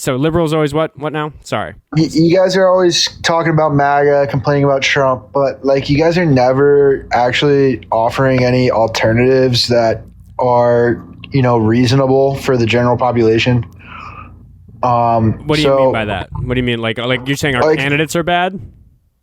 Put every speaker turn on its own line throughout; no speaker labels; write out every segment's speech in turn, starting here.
So liberals always what now? Sorry.
You guys are always talking about MAGA, complaining about Trump, but like you guys are never actually offering any alternatives that are, reasonable for the general population.
What do you mean by that? What do you mean? Like you're saying our candidates are bad?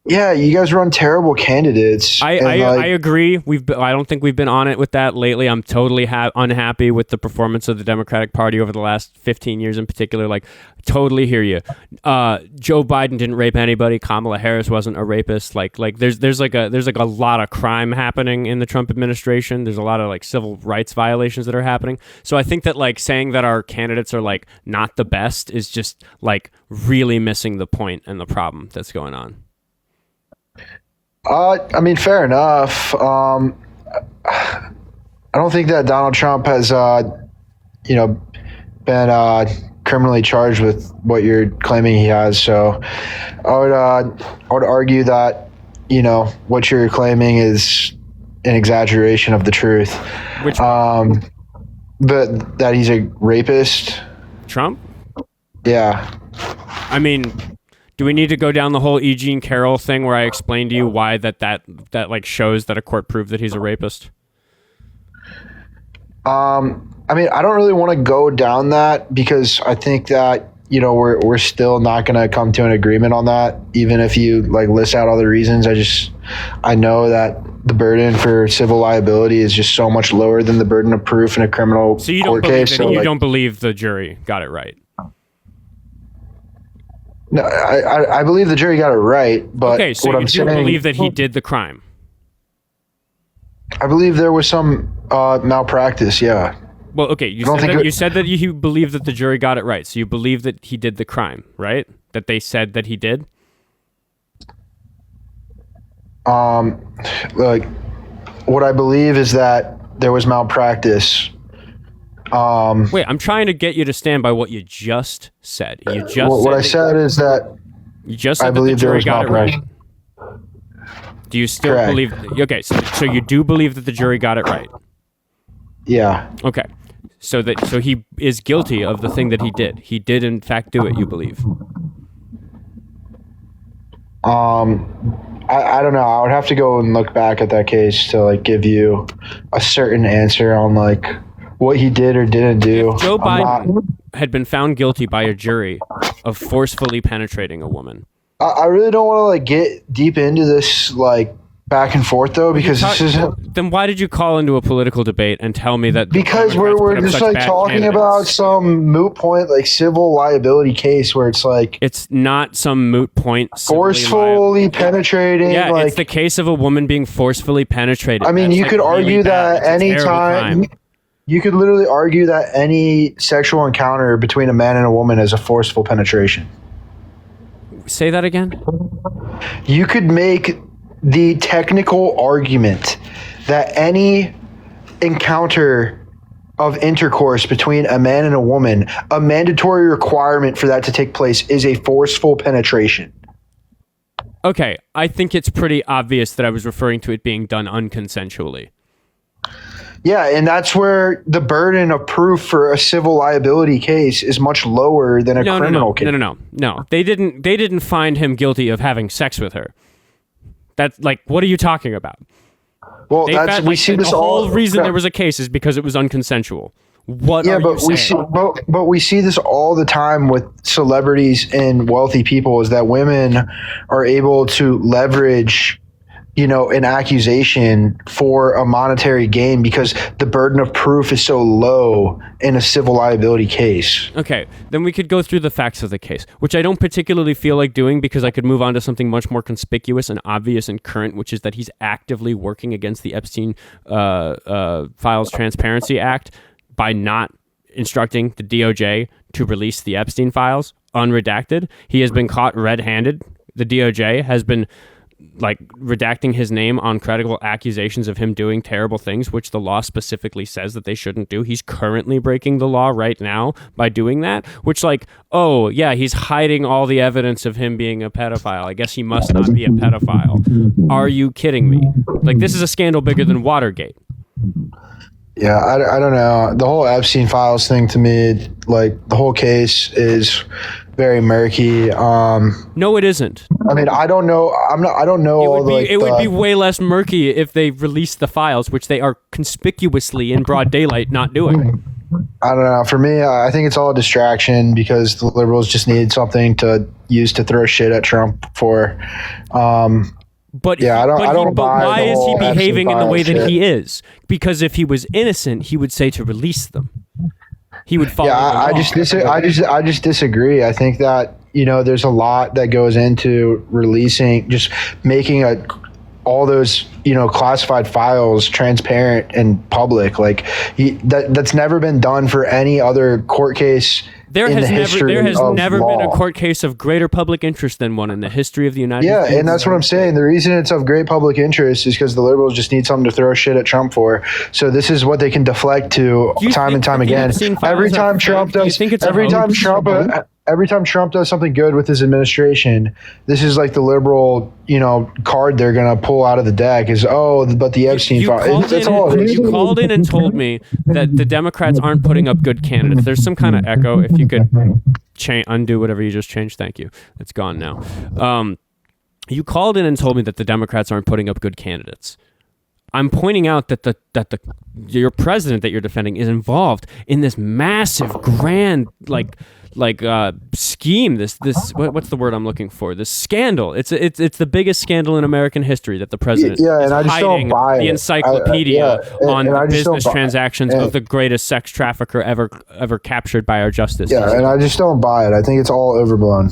Yeah, you guys run terrible candidates.
I agree. I don't think we've been on it with that lately. I'm totally unhappy with the performance of the Democratic Party over the last 15 years in particular. Like, totally hear you. Joe Biden didn't rape anybody. Kamala Harris wasn't a rapist. Like there's a lot of crime happening in the Trump administration. There's a lot of like civil rights violations that are happening. So I think that like saying that our candidates are like not the best is just like really missing the point and the problem that's going on.
Fair enough. I don't think that Donald Trump has, been criminally charged with what you're claiming he has. So I would argue that, what you're claiming is an exaggeration of the truth. But that he's a rapist.
Trump?
Yeah.
I mean, do we need to go down the whole E. Jean Carroll thing where I explained to you why that like shows that a court proved that he's a rapist?
I don't really want to go down that because I think that, we're still not going to come to an agreement on that. Even if you like list out all the reasons, I know that the burden for civil liability is just so much lower than the burden of proof in a criminal court case.
So you don't believe the jury got it right?
No, I believe the jury got it right, but
okay, so you do believe that he did the crime?
I believe there was some malpractice, yeah.
Well, okay, you said that you believe that the jury got it right, so you believe that he did the crime, right? That they said that he did?
Like, what I believe is that there was malpractice.
Wait, I'm trying to get you to stand by what you just said.
What I said is that
you just said I believe the jury got it right. Do you still
Correct.
believe? Okay, so you do believe that the jury got it right?
Yeah.
Okay, so he is guilty of the thing that he did. He did in fact do it. You believe?
I don't know. I would have to go and look back at that case to like give you a certain answer on like what he did or didn't do.
If Joe Biden had been found guilty by a jury of forcefully penetrating a woman.
I really don't want to like get deep into this like back and forth though because this isn't.
Then why did you call into a political debate and tell me that?
Because we're just like talking about some moot point like civil liability case where it's like
it's not some moot point.
Forcefully penetrating.
Yeah,
like,
it's the case of a woman being forcefully penetrated.
I mean,
That's
you could
really
argue that any time. You could literally argue that any sexual encounter between a man and a woman is a forceful penetration.
Say that again?
You could make the technical argument that any encounter of intercourse between a man and a woman, a mandatory requirement for that to take place is a forceful penetration.
Okay, I think it's pretty obvious that I was referring to it being done unconsensually.
Yeah, and that's where the burden of proof for a civil liability case is much lower than a criminal case.
No. They didn't find him guilty of having sex with her. That's like, what are you talking about?
Well, we see this all.
The whole reason there was a case is because it was unconsensual. What?
Yeah,
are
but
you saying?
but we see this all the time with celebrities and wealthy people is that women are able to leverage an accusation for a monetary gain because the burden of proof is so low in a civil liability case.
Okay, then we could go through the facts of the case, which I don't particularly feel like doing because I could move on to something much more conspicuous and obvious and current, which is that he's actively working against the Epstein Files Transparency Act by not instructing the DOJ to release the Epstein files unredacted. He has been caught red-handed. The DOJ has been redacting his name on credible accusations of him doing terrible things, which the law specifically says that they shouldn't do. He's currently breaking the law right now by doing that, which he's hiding all the evidence of him being a pedophile. I guess he must not be a pedophile. Are you kidding me? Like, this is a scandal bigger than Watergate.
Yeah, I don't know. The whole Epstein files thing to me, like the whole case is very murky.
No, it isn't.
I mean, I don't know. I don't know all the, like,
It would be way less murky if they released the files, which they are conspicuously in broad daylight not doing.
I don't know. For me, I think it's all a distraction because the liberals just need something to use to throw shit at Trump for.
But
yeah, I don't
but
buy
why
the
is he
whole
behaving in the way
Epstein
that
file
he is? Because if he was innocent, he would say to release them. He would follow.
Yeah,
the law.
I just disagree. I think that, you know, there's a lot that goes into releasing, just making all those, you know, classified files transparent and public. Like that's never been done for any other court case. There has
never been a court case of greater public interest than one in the history of the United States.
Yeah, and that's what I'm saying. The reason it's of great public interest is because the liberals just need something to throw shit at Trump for. So this is what they can deflect to time and time again. Every time Trump does something good with his administration, this is like the liberal, you know, card they're gonna pull out of the deck is, but the Epstein file.
You called in and told me that the Democrats aren't putting up good candidates. There's some kind of echo. If you could undo whatever you just changed, thank you. It's gone now. You called in and told me that the Democrats aren't putting up good candidates. I'm pointing out that your president that you're defending is involved in this massive, grand, scheme. This what's the word I'm looking for? This scandal. It's the biggest scandal in American history that the president is
and I just
hiding
don't buy
the
it.
encyclopedia on the business transactions of the greatest sex trafficker ever captured by our justice.
Yeah, and I just don't buy it. I think it's all overblown.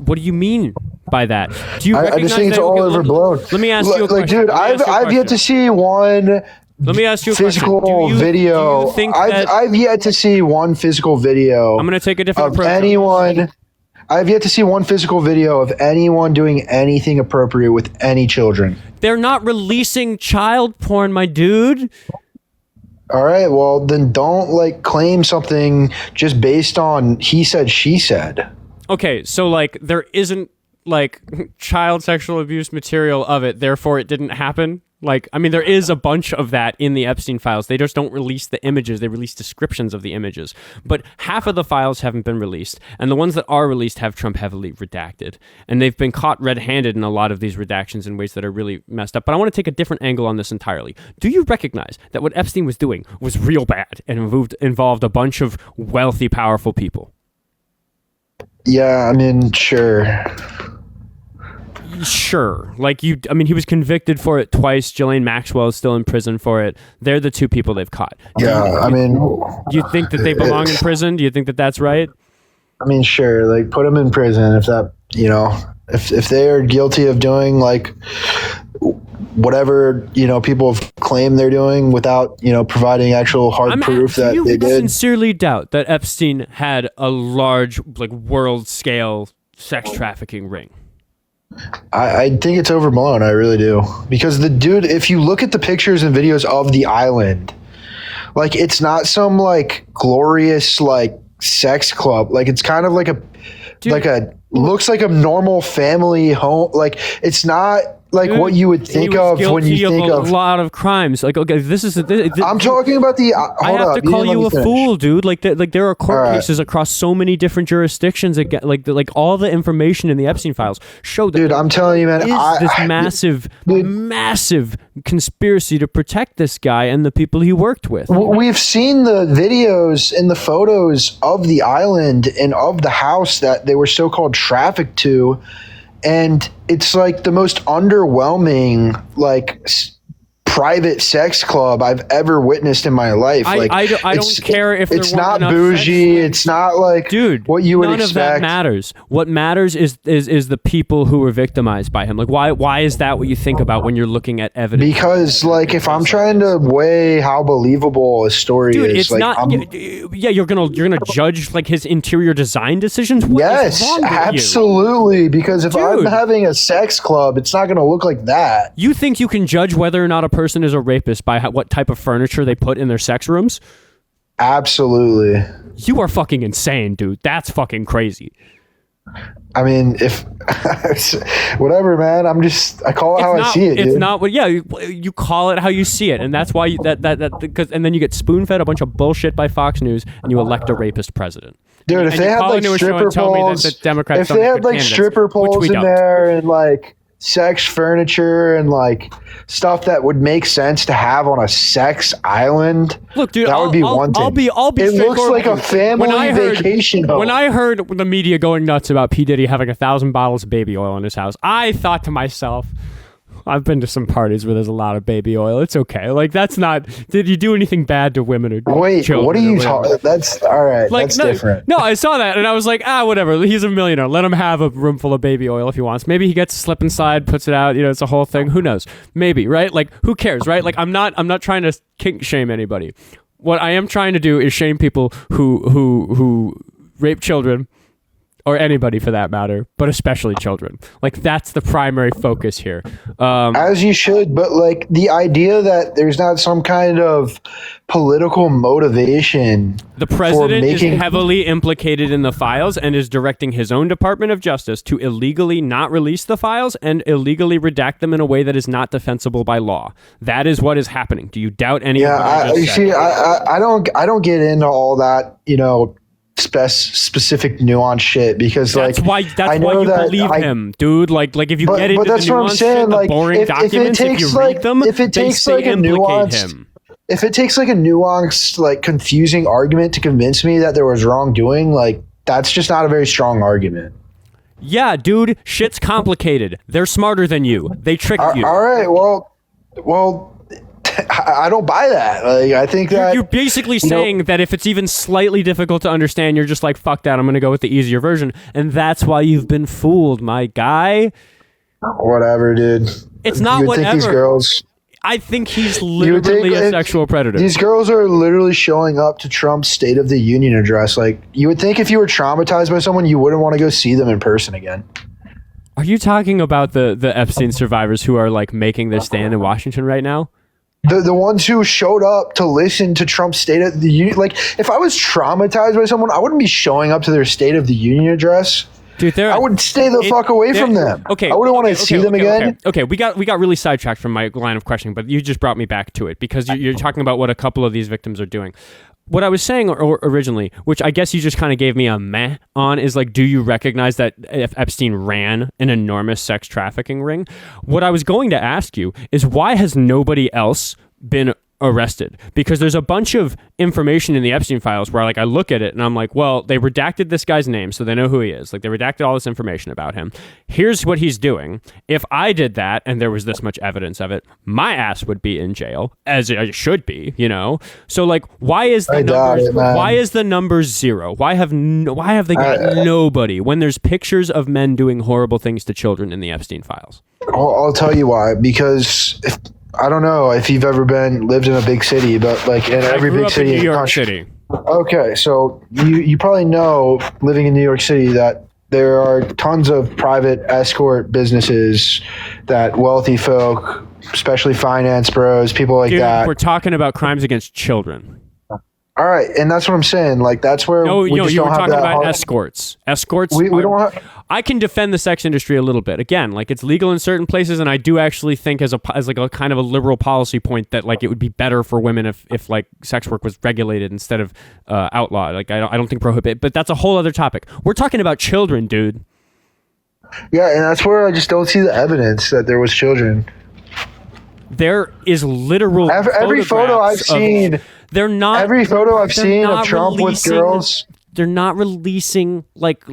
What do you mean by that? Do you
I just think it's all overblown.
Let me ask you a question.
Dude, I've yet to see one.
Let me ask you a
physical video.
Do you think
I've yet to see one physical video.
I'm going to take a different approach.
I've yet to see one physical video of anyone doing anything appropriate with any children.
They're not releasing child porn, my dude.
All right, well then don't claim something just based on he said, she said.
Okay, so there isn't child sexual abuse material of it, therefore it didn't happen. There is a bunch of that in the Epstein files. They just don't release the images. They release descriptions of the images. But half of the files haven't been released. And the ones that are released have Trump heavily redacted. And they've been caught red-handed in a lot of these redactions in ways that are really messed up. But I want to take a different angle on this entirely. Do you recognize that what Epstein was doing was real bad and involved a bunch of wealthy, powerful people?
Yeah, I mean, sure.
Sure. He was convicted for it twice. Ghislaine Maxwell is still in prison for it. They're the two people they've caught.
Yeah,
do you think that they belong in prison? Do you think that that's right?
I mean, sure. Put them in prison if that, you know, if they are guilty of doing whatever, you know, people have claimed they're doing without, you know, providing actual hard proof that they did.
Do you sincerely doubt that Epstein had a large, world scale sex trafficking ring?
I think it's overblown. I really do. Because the dude, if you look at the pictures and videos of the island, it's not some glorious sex club. It's kind of looks like a normal family home. It's not what you would think of when you think of
a lot of crimes. This is.
I'm talking about the.
I have to call you a fool, dude. There are court cases across so many different jurisdictions. All the information in the Epstein files show that.
Dude, I'm telling you, man,
this massive conspiracy to protect this guy and the people he worked with.
We've seen the videos and the photos of the island and of the house that they were so-called trafficked to. And it's the most underwhelming, private sex club I've ever witnessed in my life.
I don't care if
it's not bougie. It's not
dude,
what you would expect.
None of that matters. What matters is the people who were victimized by him. Why is that what you think about when you're looking at evidence?
Because if I'm trying to weigh how believable a story
dude,
is,
it's not. You're gonna judge his interior design decisions.
Yes, absolutely. Because if I'm having a sex club, it's not gonna look like that.
You think you can judge whether or not a person is a rapist by what type of furniture they put in their sex rooms?
Absolutely.
You are fucking insane, dude. That's fucking crazy.
I mean, if whatever, man. I call it how I see it.
It's
dude.
not what. Yeah, you call it how you see it, and that's why because and then you get spoon fed a bunch of bullshit by Fox News, and you elect a rapist president.
Dude,
And
if
you
they had
call
like
into a show
stripper
and tell me that
poles,
the Democrats
if
don't
they
have
had
good
like
candidates,
stripper
which
poles
we
in
don't.
there and like sex furniture and like stuff that would make sense to have on a sex island.
Look, dude,
that would be one thing.
I'll be
It looks
straightforward
like a
with you.
family vacation home.
When I heard the media going nuts about P. Diddy having 1,000 bottles of baby oil in his house, I thought to myself, I've been to some parties where there's a lot of baby oil. It's okay. Like, that's not. Did you do anything bad to women or
Wait,
children?
what are you talking? That's all right.
Like,
That's
no,
different.
No, I saw that and I was like, whatever. He's a millionaire. Let him have a room full of baby oil if he wants. Maybe he gets a slip inside, puts it out. You know, it's a whole thing. Who knows? Maybe, right? Like, who cares, right? Like, I'm not trying to kink shame anybody. What I am trying to do is shame people who rape children. Or anybody for that matter, but especially children. Like, that's the primary focus here.
As you should, but like the idea that there's not some kind of political motivation.
The president is
making-
heavily implicated in the files and is directing his own Department of Justice to illegally not release the files and illegally redact them in a way that is not defensible by law. That is what is happening. Do you doubt any of what I just said?
I don't get into all that, you know, specific nuance shit because
That's why you believe him, dude. Like if you get into
that's
the
what I'm
nuance
saying.
shit, the
Like,
boring documents, if you read them,
if it takes
they
like a
implicate
nuanced,
him.
if it takes like a nuanced, like confusing argument to convince me that there was wrongdoing, like that's just not a very strong argument.
Yeah, dude, shit's complicated. They're smarter than you. They tricked you.
All right, well. I don't buy that. Like, I think that
You're basically saying that if it's even slightly difficult to understand, you're just like, fuck that, I'm going to go with the easier version. And that's why you've been fooled, my guy.
Whatever, dude.
It's not
you would
whatever.
Think these girls,
I think he's literally a sexual predator.
These girls are literally showing up to Trump's State of the Union address. Like, you would think if you were traumatized by someone, you wouldn't want to go see them in person again.
Are you talking about the Epstein survivors who are like making their stand in Washington right now?
The ones who showed up to listen to Trump's State of the Union. Like, if I was traumatized by someone, I wouldn't be showing up to their State of the Union address.
Dude,
I would stay the fuck away from them.
Okay,
I wouldn't want to see them again.
Okay, we got really sidetracked from my line of questioning, but you just brought me back to it because you're talking about what a couple of these victims are doing. What I was saying originally, which I guess you just kind of gave me a meh on, is like, do you recognize that if Epstein ran an enormous sex trafficking ring? What I was going to ask you is why has nobody else been arrested? Because there's a bunch of information in the Epstein files where like I look at it and I'm like, well, they redacted this guy's name so they know who he is. Like, they redacted all this information about him. Here's what he's doing. If I did that and there was this much evidence of it, my ass would be in jail, as it should be, you know? So like, why is the number 0? Why have they got nobody when there's pictures of men doing horrible things to children in the Epstein files?
I'll tell you why. Because I don't know if you've ever lived in a big city, but like in every big city
in New York
country.
City.
Okay, so you probably know, living in New York City, that there are tons of private escort businesses that wealthy folk, especially finance bros, people like that.
We're talking about crimes against children.
All right, and that's what I'm saying. Like, that's where
you were
don't have
talking
that
about
hard-
escorts.
We don't have.
I can defend the sex industry a little bit. Again, like, it's legal in certain places, and I do actually think as like a kind of a liberal policy point that like it would be better for women if like sex work was regulated instead of outlawed. Like, I don't think prohibit, but that's a whole other topic. We're talking about children, dude.
Yeah, and that's where I just don't see the evidence that there was children.
There is literal
every photo I've seen.
They're not
every photo I've seen of Trump with
releasing-
girls.
They're not releasing like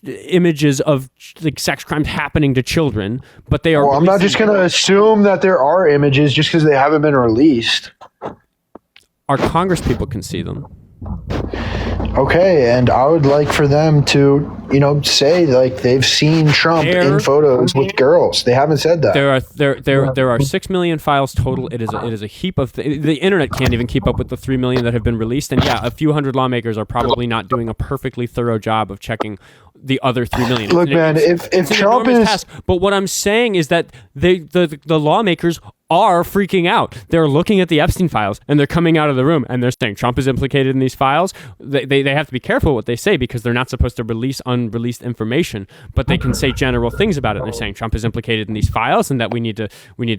images of like sex crimes happening to children, but they are.
Well, I'm not just going to assume that there are images just because they haven't been released.
Our Congress people can see them.
Okay, and I would like for them to, say like they've seen Trump in photos with girls. They haven't said that.
There are 6 million files total. It is a heap of the internet can't even keep up with the 3 million that have been released. And yeah, a few hundred lawmakers are probably not doing a perfectly thorough job of checking the other 3 million.
Look, man, if Trump is,
task. But what I'm saying is that the lawmakers are freaking out. They're looking at the Epstein files and they're coming out of the room and they're saying Trump is implicated in these files. They have to be careful what they say because they're not supposed to release unreleased information, but they can say general things about it. And they're saying Trump is implicated in these files and that we need to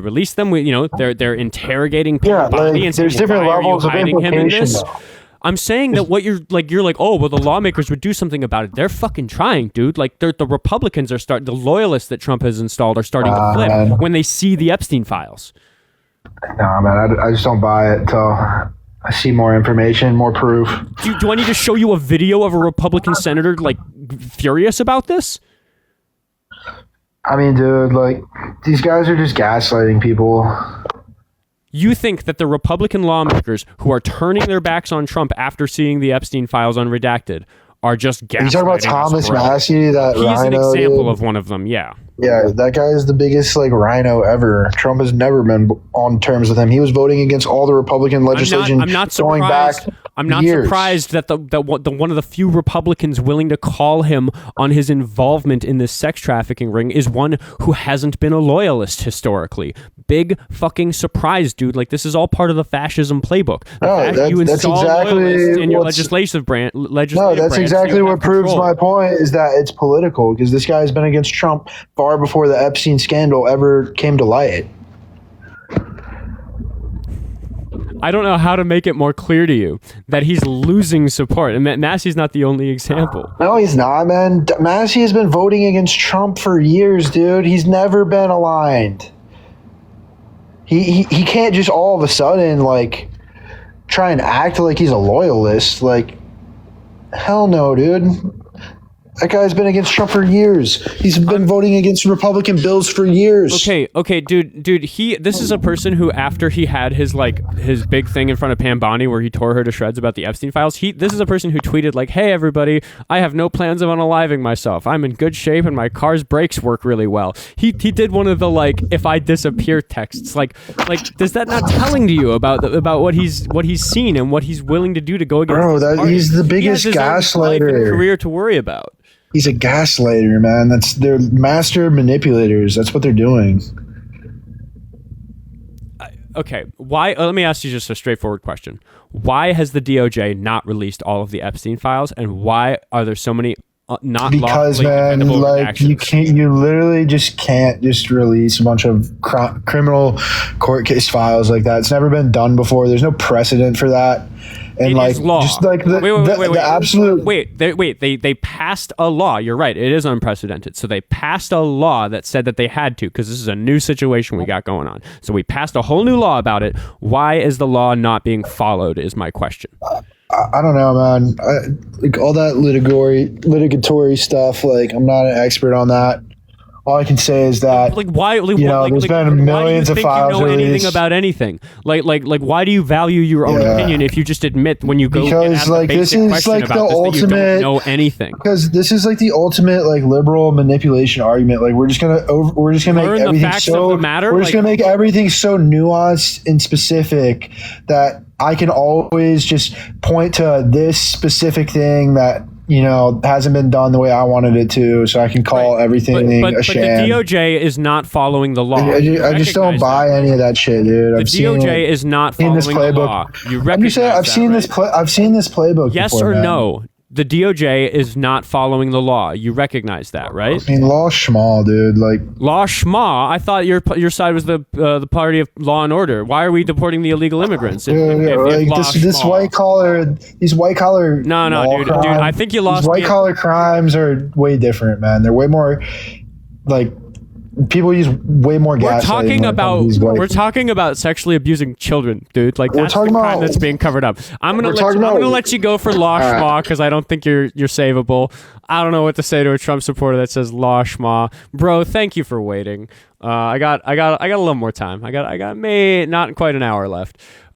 release them. They're interrogating Paul Bonnie and saying,
there's different levels of
hiding him in
implication,
this?
though.
I'm saying that what you're like, oh, well, the lawmakers would do something about it. They're fucking trying, dude. Like, the Republicans are the loyalists that Trump has installed are starting to flip
man.
when they see the Epstein files.
Nah, man, I just don't buy it until I see more information, more proof.
Do I need to show you a video of a Republican senator, like, furious about this?
I mean, dude, like, these guys are just gaslighting people.
You think that the Republican lawmakers who are turning their backs on Trump after seeing the Epstein files unredacted are just gaslighting?
You talking about Thomas Massie, that
He's
rhino?
an example
dude?
of one of them, yeah.
Yeah, that guy is the biggest like rhino ever. Trump has never been on terms with him. He was voting against all the Republican legislation.
I'm not
going
surprised.
back
I'm not
years.
surprised that the one of the few Republicans willing to call him on his involvement in this sex trafficking ring is one who hasn't been a loyalist historically. Big fucking surprise, dude. Like, this is all part of the fascism playbook. The fact you
that's
install
exactly
loyalists in your
what's-
legislative branch.
No, that's exactly what proves my point is that it's political because this guy has been against Trump far before the Epstein scandal ever came to light.
I don't know how to make it more clear to you that he's losing support. And Massey's not the only example.
No, he's not, man. Massie has been voting against Trump for years, dude. He's never been aligned. He can't just all of a sudden like try and act like he's a loyalist. Like, hell no, dude. That guy's been against Trump for years. He's been voting against Republican bills for years.
Okay, dude. This is a person who, after he had his big thing in front of Pam Bondi where he tore her to shreds about the Epstein files. This is a person who tweeted like, "Hey everybody, I have no plans of unaliving myself. I'm in good shape and my car's brakes work really well." He did one of the like, "if I disappear" texts. Like, does that not telling to you about what he's seen and what he's willing to do to go against?
Bro, he's the biggest
he has his own life and
gaslighter.
career to worry about.
He's a gaslighter, man. They're master manipulators. That's what they're doing.
Okay, why? Let me ask you just a straightforward question. Why has the DOJ not released all of the Epstein files, and why are there so many not
Because,
lawfully
man,
defendable
like
redactions?
you literally just can't just release a bunch of criminal court case files like that. It's never been done before. There's no precedent for that. And
It
like,
is law.
just like the absolute.
They passed a law. You're right. It is unprecedented. So they passed a law that said that they had to, because this is a new situation we got going on. So we passed a whole new law about it. Why is the law not being followed is my question.
I don't know, man. Like all that litigatory stuff. Like, I'm not an expert on that. All I can say is that
Like, why? Like,
there's been millions of files
Why do you think you know anything
released.
about anything? Like, why do you value your own opinion if you just admit when you go
Because,
get at
like,
the
this
basic
is,
question
like,
about
the
this, that you
ultimate-
don't know anything?
because this is like the ultimate like liberal manipulation argument. Like, we're just gonna make
Learn the
everything
facts
so
of the matter,
we're just
like-
gonna make everything so nuanced and specific that I can always just point to this specific thing that hasn't been done the way I wanted it to, so I can call everything
but
a sham.
the DOJ is not following the law.
I just don't
Recognize
buy any of that shit, dude.
The
I've seen
DOJ
it.
is not
in
following
this
the
playbook.
law. You
I'm
recognize
just saying, I've
that,
seen
right?
I've seen this playbook.
Yes
before,
or
man.
no? The DOJ is not following the law. You recognize that, right?
I mean, law schmal, dude. Like,
Law schma. I thought your side was the party of law and order. Why are we deporting the illegal immigrants?
like
law
this
schma?
white collar, these white collar.
No,
law
dude,
crimes,
I think you lost
These white
me.
collar crimes are way different, man. They're way more like people use way more gas.
We're talking about sexually abusing children, dude. Like, that's the
talking
crime
about-
that's being covered up. I'm
We're
gonna
talking about-
let you go for law
All right.
schma because I don't think you're savable. I don't know what to say to a Trump supporter that says law schma, bro. Thank you for waiting. I got a little more time. I got not quite an hour left.